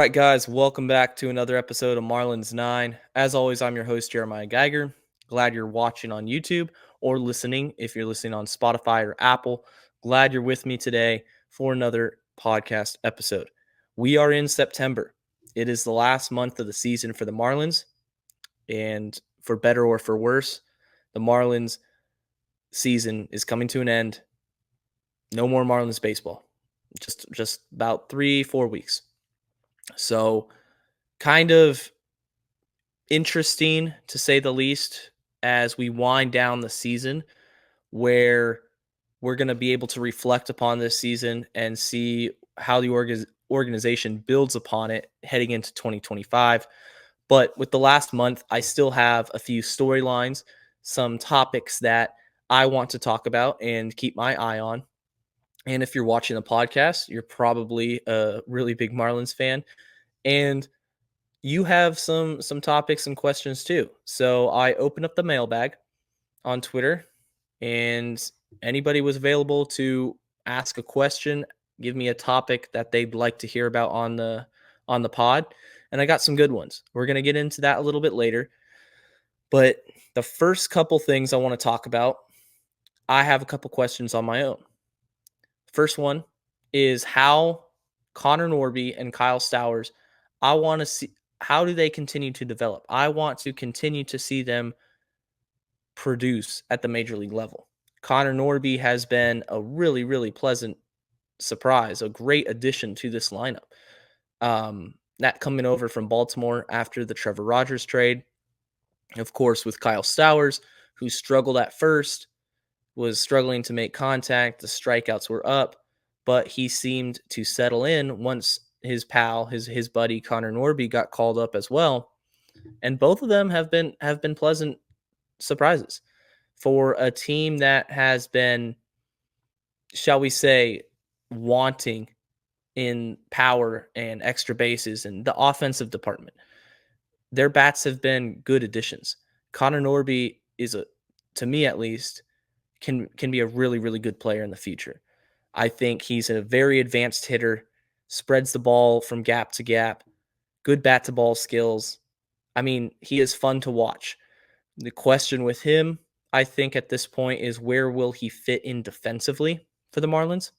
right, guys, welcome back to another episode of Marlins 9. As always, I'm your host, Jeremiah Geiger. Glad you're watching on YouTube or listening if you're listening on Spotify or Apple. Glad you're with me today for another podcast episode. We are in September. It is the last month of the season for the Marlins, and for better or for worse, the Marlins season is coming to an end. No more Marlins baseball. Just about 3-4 weeks. So, kind of interesting to say the least as we wind down the season, where we're going to be able to reflect upon this season and see how the organization builds upon it heading into 2025. But with the last month, I still have a few storylines, some topics that I want to talk about and keep my eye on. And if you're watching the podcast, you're probably a really big Marlins fan. And you have some topics and questions too. So I opened up the mailbag on Twitter, and anybody was available to ask a question, give me a topic that they'd like to hear about on the pod, and I got some good ones. We're going to get into that a little bit later. But the first couple things I want to talk about, I have a couple questions on my own. First one is how Connor Norby and Kyle Stowers, I want to see, how do they continue to develop? I want to continue to see them produce at the major league level. Connor Norby has been a really, really pleasant surprise, a great addition to this lineup. That coming over from Baltimore after the Trevor Rogers trade. Of course, with Kyle Stowers, who struggled at first, was struggling to make contact. The strikeouts were up, but he seemed to settle in once his pal, his buddy Connor Norby got called up as well. And both of them have been pleasant surprises for a team that has been, shall we say, wanting in power and extra bases and the offensive department. Their bats have been good additions. Connor Norby is to me at least, can be a really, really good player in the future. I think he's a very advanced hitter, spreads the ball from gap to gap, good bat to ball skills. I mean, he is fun to watch. The question with him, I think at this point, is where will he fit in defensively for the Marlins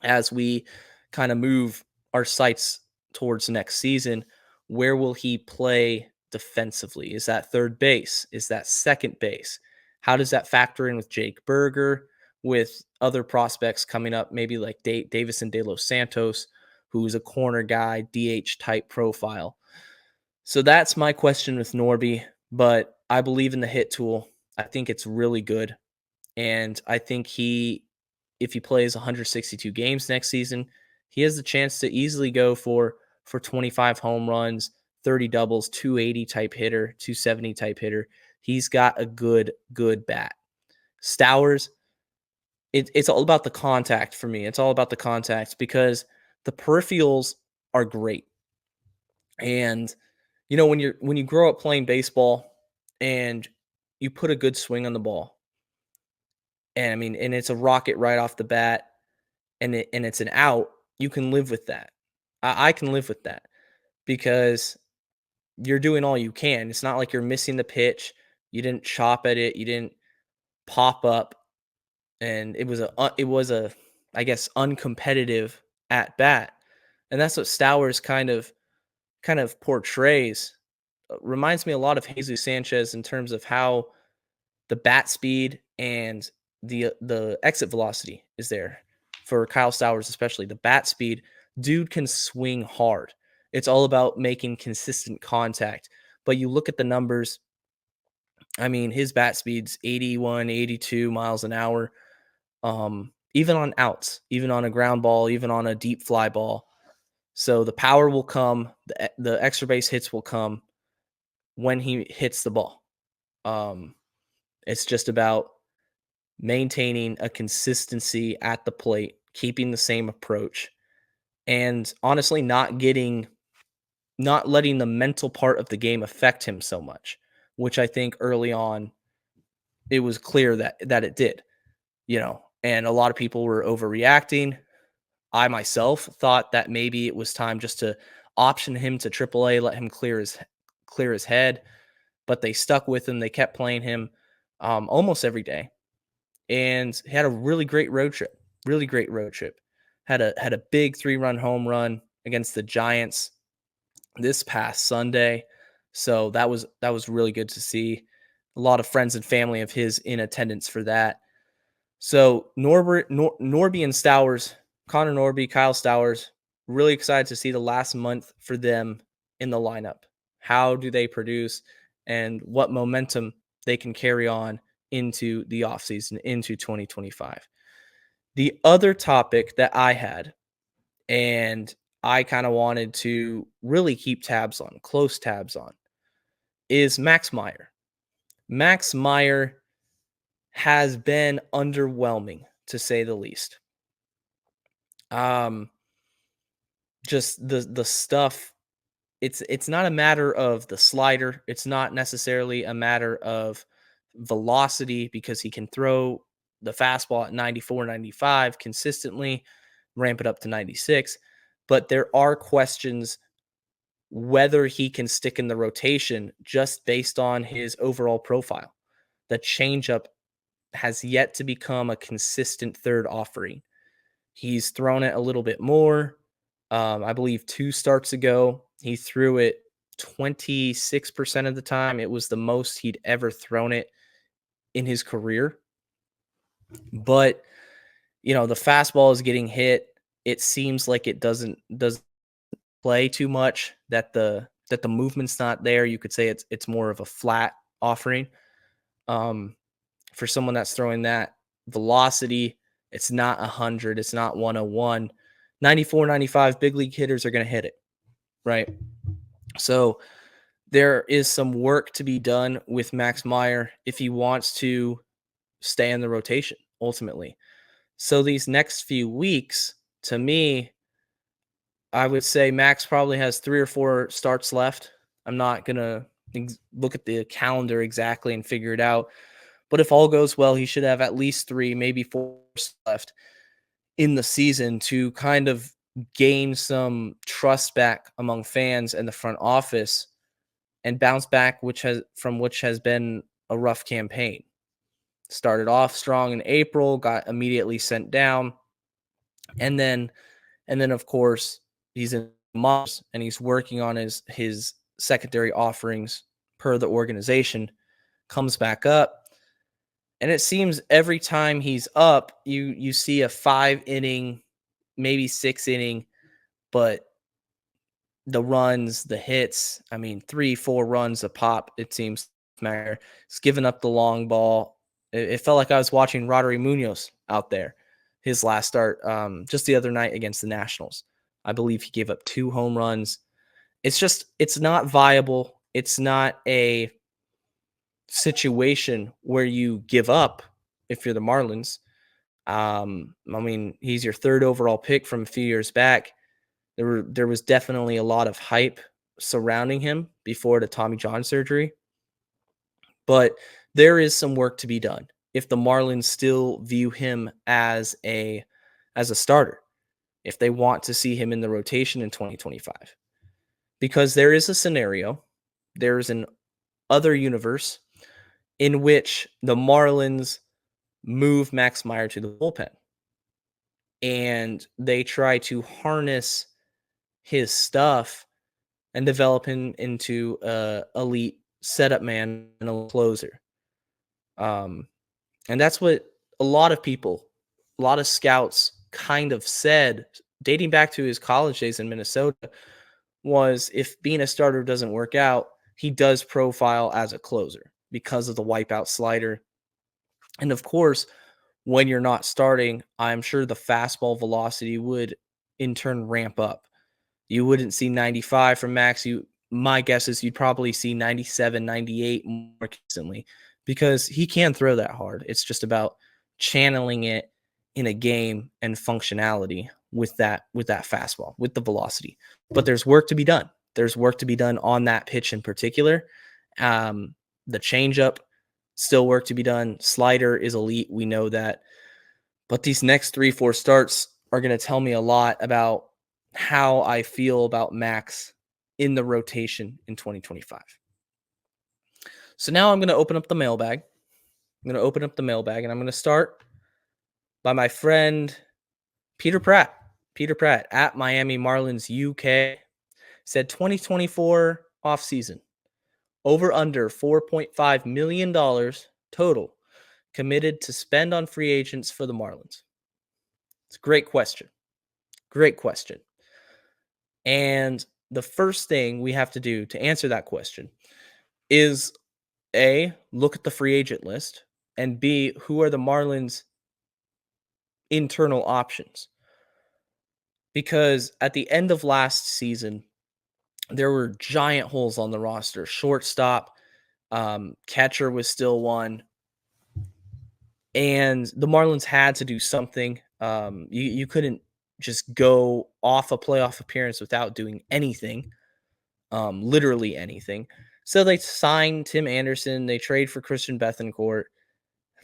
as we kind of move our sights towards next season? Where will he play defensively? Is that third base? Is that second base? How does that factor in with Jake Berger, with other prospects coming up, maybe like Davison De Los Santos, who's a corner guy, DH type profile? So that's my question with Norby, but I believe in the hit tool. I think it's really good. And I think if he plays 162 games next season, he has the chance to easily go for 25 home runs, 30 doubles, 280 type hitter, 270 type hitter. He's got a good bat. Stowers, it's all about the contact for me. It's all about the contact because the peripherals are great. And when you grow up playing baseball and you put a good swing on the ball, and it's a rocket right off the bat, and it's an out, you can live with that. I can live with that because you're doing all you can. It's not like you're missing the pitch. You didn't chop at it. You didn't pop up, and it was a I guess uncompetitive at bat, and that's what Stowers kind of portrays. Reminds me a lot of Jesus Sanchez in terms of how the bat speed and the exit velocity is there for Kyle Stowers, especially the bat speed. Dude can swing hard. It's all about making consistent contact. But you look at the numbers. I mean, his bat speed's 81, 82 miles an hour. Even on outs, even on a ground ball, even on a deep fly ball. So the power will come, the extra base hits will come when he hits the ball. It's just about maintaining a consistency at the plate, keeping the same approach, and honestly not letting the mental part of the game affect him so much, which I think early on it was clear that it did, and a lot of people were overreacting. I myself thought that maybe it was time just to option him to AAA, let him clear his head, but they stuck with him. They kept playing him almost every day, and he had a really great road trip. Really great road trip. Had a big 3-run home run against the Giants this past Sunday. So that was really good to see. A lot of friends and family of his in attendance for that. So Norby and Stowers, Connor Norby, Kyle Stowers, really excited to see the last month for them in the lineup. How do they produce and what momentum they can carry on into the offseason, into 2025. The other topic that I had, and I kind of wanted to really keep tabs on, close tabs on, is Max Meyer. Max Meyer has been underwhelming to say the least. Um, just the stuff. It's not a matter of the slider. It's not necessarily a matter of velocity because he can throw the fastball at 94, 95 consistently, ramp it up to 96. But there are questions whether he can stick in the rotation just based on his overall profile. The changeup has yet to become a consistent third offering. He's thrown it a little bit more. I believe 2 starts ago, he threw it 26% of the time. It was the most he'd ever thrown it in his career. But, the fastball is getting hit. It seems like it doesn't play too much, that the movement's not there. You could say it's more of a flat offering. Um, for someone that's throwing that velocity, it's not 100, it's not 101. 94, 95 big league hitters are going to hit it, right? So there is some work to be done with Max Meyer if he wants to stay in the rotation ultimately. So these next few weeks, to me, I would say Max probably has 3 or 4 starts left. I'm not going to look at the calendar exactly and figure it out. But if all goes well, he should have at least 3, maybe 4 left in the season to kind of gain some trust back among fans and the front office and bounce back, which has been a rough campaign. Started off strong in April, got immediately sent down, and then of course he's in Mars and he's working on his secondary offerings per the organization. Comes back up, and it seems every time he's up, you see a 5-inning, maybe 6-inning, but the runs, the hits, I mean, 3, 4 runs a pop, it seems. Matter. He's given up the long ball. It felt like I was watching Rodri Munoz out there, his last start, just the other night against the Nationals. I believe he gave up 2 home runs. It's not viable. It's not a situation where you give up if you're the Marlins. I mean, he's your 3rd overall pick from a few years back. There was definitely a lot of hype surrounding him before the Tommy John surgery, but there is some work to be done if the Marlins still view him as a starter, if they want to see him in the rotation in 2025. Because there is a scenario, there's an other universe in which the Marlins move Max Meyer to the bullpen and they try to harness his stuff and develop him into a elite setup man and a closer. And that's what a lot of people, a lot of scouts kind of said, dating back to his college days in Minnesota, was if being a starter doesn't work out, he does profile as a closer because of the wipeout slider. And of course, when you're not starting, I'm sure the fastball velocity would in turn ramp up. You wouldn't see 95 from Max. My guess is you'd probably see 97, 98 more consistently because he can throw that hard. It's just about channeling it in a game and functionality with that fastball, with the velocity. But there's work to be done. There's work to be done on that pitch in particular. The changeup, still work to be done. Slider is elite. We know that. But these next 3, 4 starts are going to tell me a lot about how I feel about Max in the rotation in 2025. So now I'm going to open up the mailbag. I'm going to open up the mailbag and I'm going to start by my friend Peter Pratt. Peter Pratt at Miami Marlins UK said 2024 offseason over under $4.5 million total committed to spend on free agents for the Marlins. It's a great question. Great question. And the first thing we have to do to answer that question is A, look at the free agent list, and B, who are the Marlins' internal options? Because at the end of last season, there were giant holes on the roster. Shortstop, catcher was still one, and the Marlins had to do something. You couldn't just go off a playoff appearance without doing anything, literally anything. So they signed Tim Anderson. They trade for Christian Bethancourt.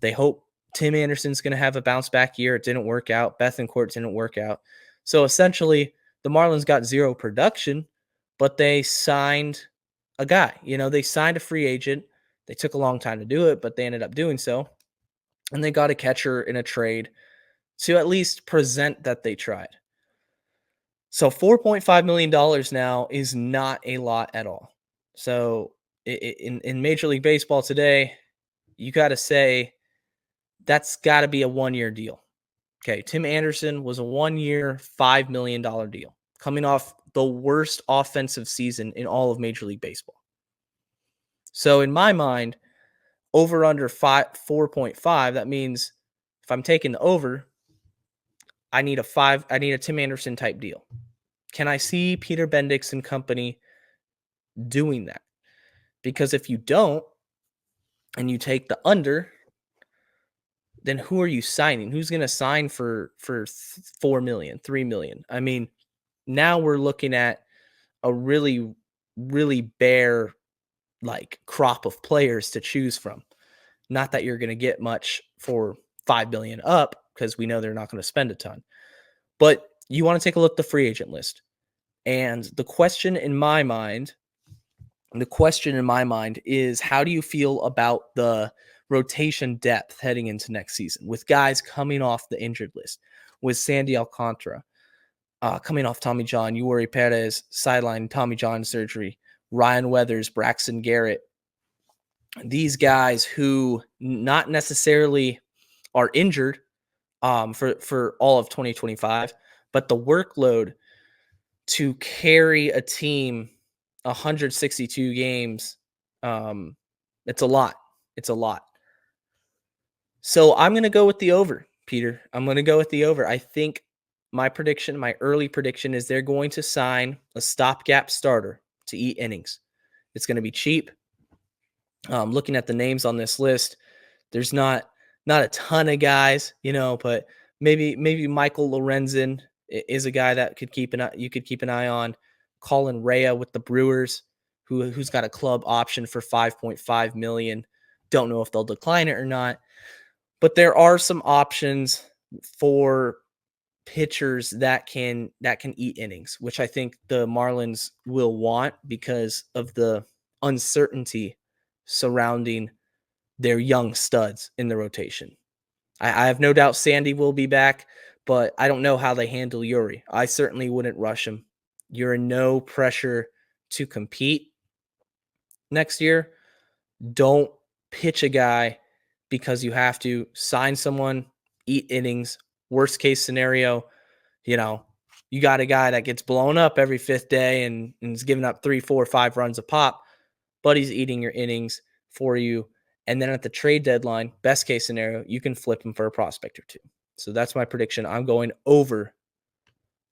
They hope Tim Anderson's going to have a bounce back year. It didn't work out. Bethancourt didn't work out. So essentially, the Marlins got zero production, but they signed a guy. They signed a free agent. They took a long time to do it, but they ended up doing so. And they got a catcher in a trade to at least present that they tried. So $4.5 million now is not a lot at all. So in Major League Baseball today, you got to say that's got to be a 1-year deal. Okay, Tim Anderson was a 1-year, $5 million deal coming off the worst offensive season in all of Major League Baseball. So in my mind, over under 4.5, that means if I'm taking the over, I need a Tim Anderson type deal. Can I see Peter Bendix and company doing that? Because if you don't, and you take the under, then who are you signing? Who's going to sign for 4 million, 3 million? I mean, now we're looking at a really, really bare crop of players to choose from. Not that you're going to get much for 5 billion up, because we know they're not going to spend a ton. But you want to take a look at the free agent list. And the question in my mind is, how do you feel about the rotation depth heading into next season with guys coming off the injured list, with Sandy Alcantara coming off Tommy John, Yuri Perez sideline Tommy John surgery, Ryan Weathers, Braxton Garrett, these guys who not necessarily are injured for all of 2025, but the workload to carry a team 162 games, it's a lot. It's a lot. So I'm going to go with the over, Peter. I'm going to go with the over. I think my early prediction is they're going to sign a stopgap starter to eat innings. It's going to be cheap. Looking at the names on this list, there's not a ton of guys, but maybe Michael Lorenzen is a guy that you could keep an eye on. Colin Rea with the Brewers, who's got a club option for 5.5 million. Don't know if they'll decline it or not, but there are some options for pitchers that can eat innings, which I think the Marlins will want because of the uncertainty surrounding their young studs in the rotation. I have no doubt Sandy will be back, but I don't know how they handle Yuri. I certainly wouldn't rush him. You're in no pressure to compete next year. Don't pitch a guy because you have to sign someone, eat innings. Worst case scenario, you got a guy that gets blown up every fifth day and is giving up 3, 4, 5 runs a pop, but he's eating your innings for you. And then at the trade deadline, best case scenario, you can flip him for a prospect or two. So that's my prediction. I'm going over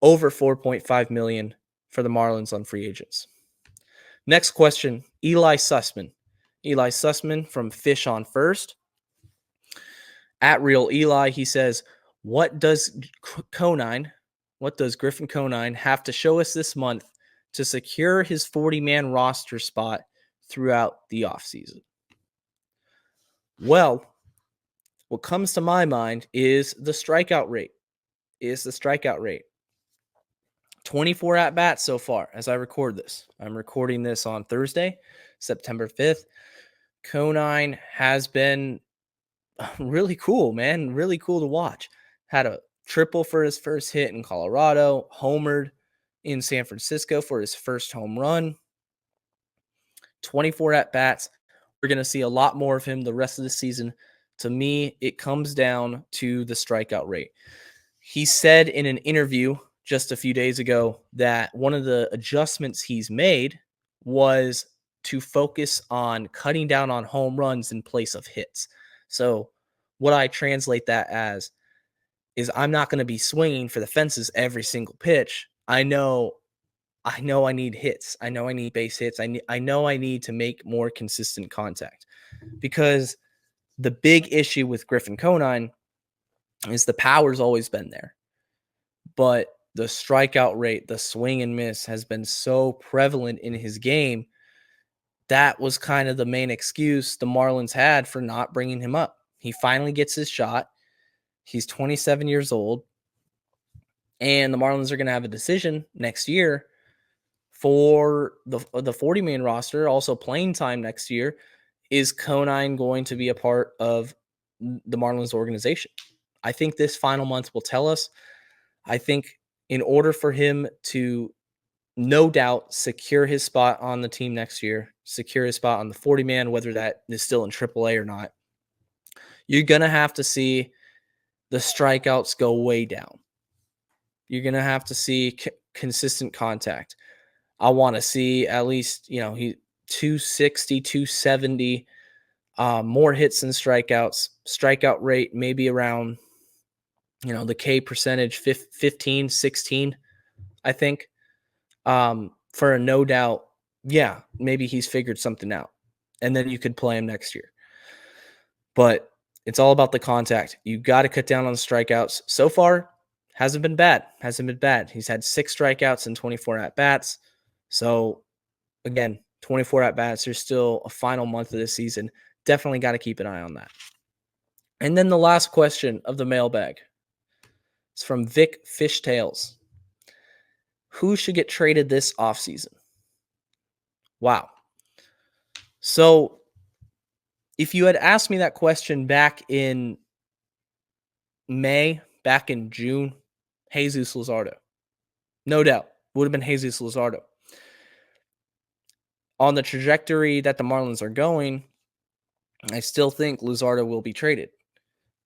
4.5 million for the Marlins on free agents. Next question, Eli Sussman. Eli Sussman from Fish on First. At Real Eli, he says, what does Griffin Conine have to show us this month to secure his 40-man roster spot throughout the offseason? Well, what comes to my mind is the strikeout rate. 24 at bats so far as I record this. I'm recording this on Thursday, September 5th. Conine has been really cool, man. Really cool to watch. Had a triple for his first hit in Colorado, homered in San Francisco for his first home run. 24 at bats. We're going to see a lot more of him the rest of the season. To me, it comes down to the strikeout rate. He said in an interview just a few days ago that one of the adjustments he's made was to focus on cutting down on home runs in place of hits. So, what I translate that as is I'm not going to be swinging for the fences every single pitch. I know I need hits. I know I need base hits. I know I need to make more consistent contact, because the big issue with Griffin Conine is the power's always been there, but the strikeout rate, the swing and miss has been so prevalent in his game. That was kind of the main excuse the Marlins had for not bringing him up. He finally gets his shot. He's 27 years old, and the Marlins are going to have a decision next year for the 40-man roster, also playing time next year. Is Conine going to be a part of the Marlins organization? I think this final month will tell us. I think in order for him to, no doubt, secure his spot on the team next year, secure his spot on the 40-man, whether that is still in AAA or not, you're going to have to see the strikeouts go way down. You're going to have to see consistent contact. I want to see at least, he 260, 270, more hits than strikeouts. Strikeout rate maybe around, the K percentage, 15, 16, I think. For a no doubt, yeah, maybe he's figured something out. And then you could play him next year. But it's all about the contact. You got to cut down on the strikeouts. So far, hasn't been bad. He's had 6 strikeouts and 24 at-bats. So, again, 24 at-bats. There's still a final month of this season. Definitely got to keep an eye on that. And then the last question of the mailbag. It's from Vic Fishtails. Who should get traded this offseason? Wow. So, if you had asked me that question back in May, back in June, Jesus Luzardo. No doubt. Would have been Jesus Luzardo. On the trajectory that the Marlins are going, I still think Luzardo will be traded.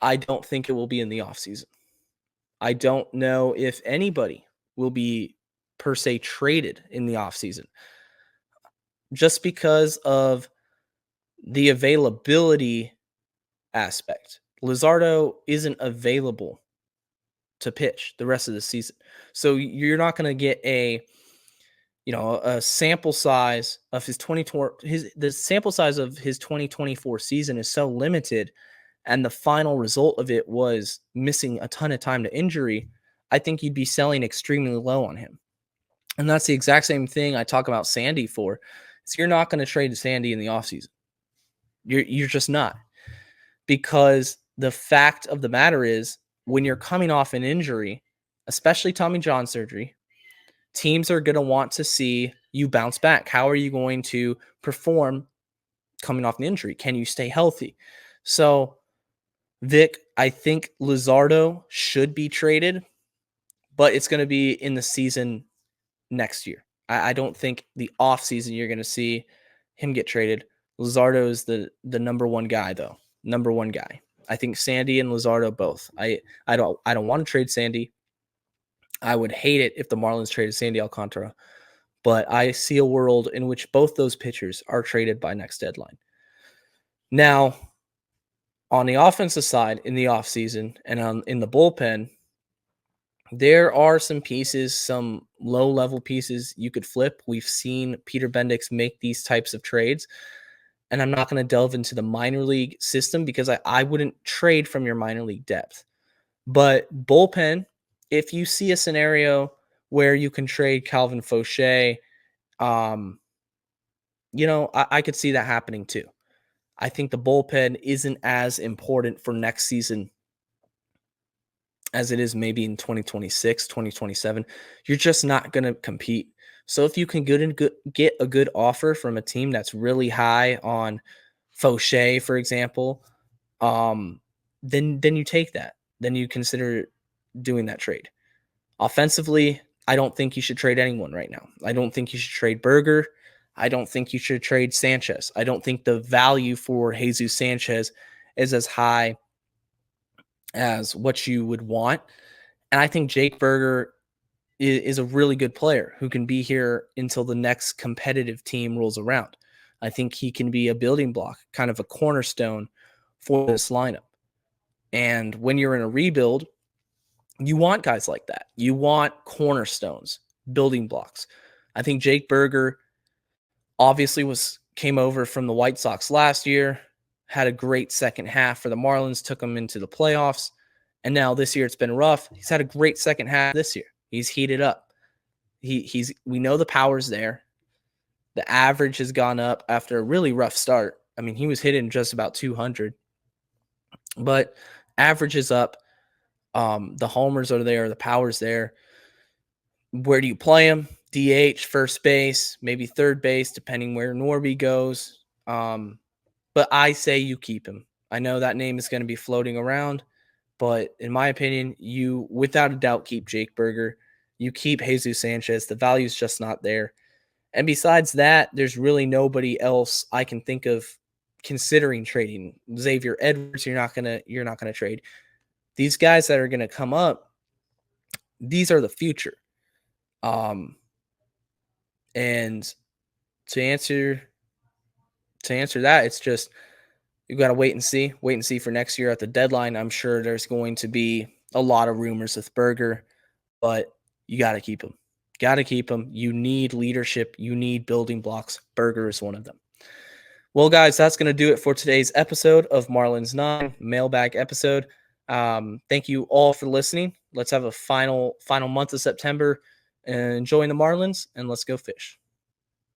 I don't think it will be in the offseason. I don't know if anybody will be per se traded in the offseason, just because of the availability aspect. Luzardo isn't available to pitch the rest of the season. So you're not going to get a sample size of his 2024 the sample size of his 2024 season is so limited, and the final result of it was missing a ton of time to injury. I think you'd be selling extremely low on him. And that's the exact same thing I talk about Sandy for. So you're not going to trade Sandy in the offseason. You're just not. Because the fact of the matter is, when you're coming off an injury, especially Tommy John surgery, teams are going to want to see you bounce back. How are you going to perform coming off an injury? Can you stay healthy? So, Vic, I think Luzardo should be traded, but it's going to be in the season next year. I don't think the offseason you're going to see him get traded. Luzardo is the number one guy, though. Number one guy. I think Sandy and Luzardo both. I don't want to trade Sandy. I would hate it if the Marlins traded Sandy Alcantara, but I see a world in which both those pitchers are traded by next deadline. Now, on the offensive side, in the offseason and in the bullpen, there are some pieces, some low-level pieces you could flip. We've seen Peter Bendix make these types of trades, and I'm not going to delve into the minor league system because I wouldn't trade from your minor league depth. But bullpen, if you see a scenario where you can trade Calvin Fauché, I could see that happening too. I think the bullpen isn't as important for next season as it is maybe in 2026, 2027, you're just not going to compete. So if you can get a good offer from a team that's really high on Fauché, for example, then you take that. Then you consider doing that trade. Offensively, I don't think you should trade anyone right now. I don't think you should trade Berger. I don't think you should trade Sanchez. I don't think the value for Jesus Sanchez is as high as what you would want. And I think Jake Berger is a really good player who can be here until the next competitive team rolls around. I think he can be a building block, kind of a cornerstone for this lineup. And when you're in a rebuild, you want guys like that. You want cornerstones, building blocks. I think Jake Berger obviously came over from the White Sox last year, had a great second half for the Marlins, took them into the playoffs. And now this year it's been rough. He's had a great second half this year. He's heated up. We know the power's there. The average has gone up after a really rough start. I mean, he was hitting just about 200, but average is up. The homers are there, the power's there. Where do you play him? DH, first base, maybe third base, depending where Norby goes. But I say you keep him. I know that name is going to be floating around, but in my opinion, you without a doubt keep Jake Berger. You keep Jesus Sanchez. The value's just not there. And besides that, there's really nobody else I can think of considering trading. Xavier Edwards, you're not gonna trade. These guys that are gonna come up, these are the future. And to answer that, it's just you got to wait and see for next year at the deadline. I'm sure there's going to be a lot of rumors with Berger, but you got to keep him. Got to keep him. You need leadership. You need building blocks. Berger is one of them. Well, guys, that's going to do it for today's episode of Marlins 9 mailbag episode. Thank you all for listening. Let's have a final month of September and enjoying the Marlins, and let's go fish.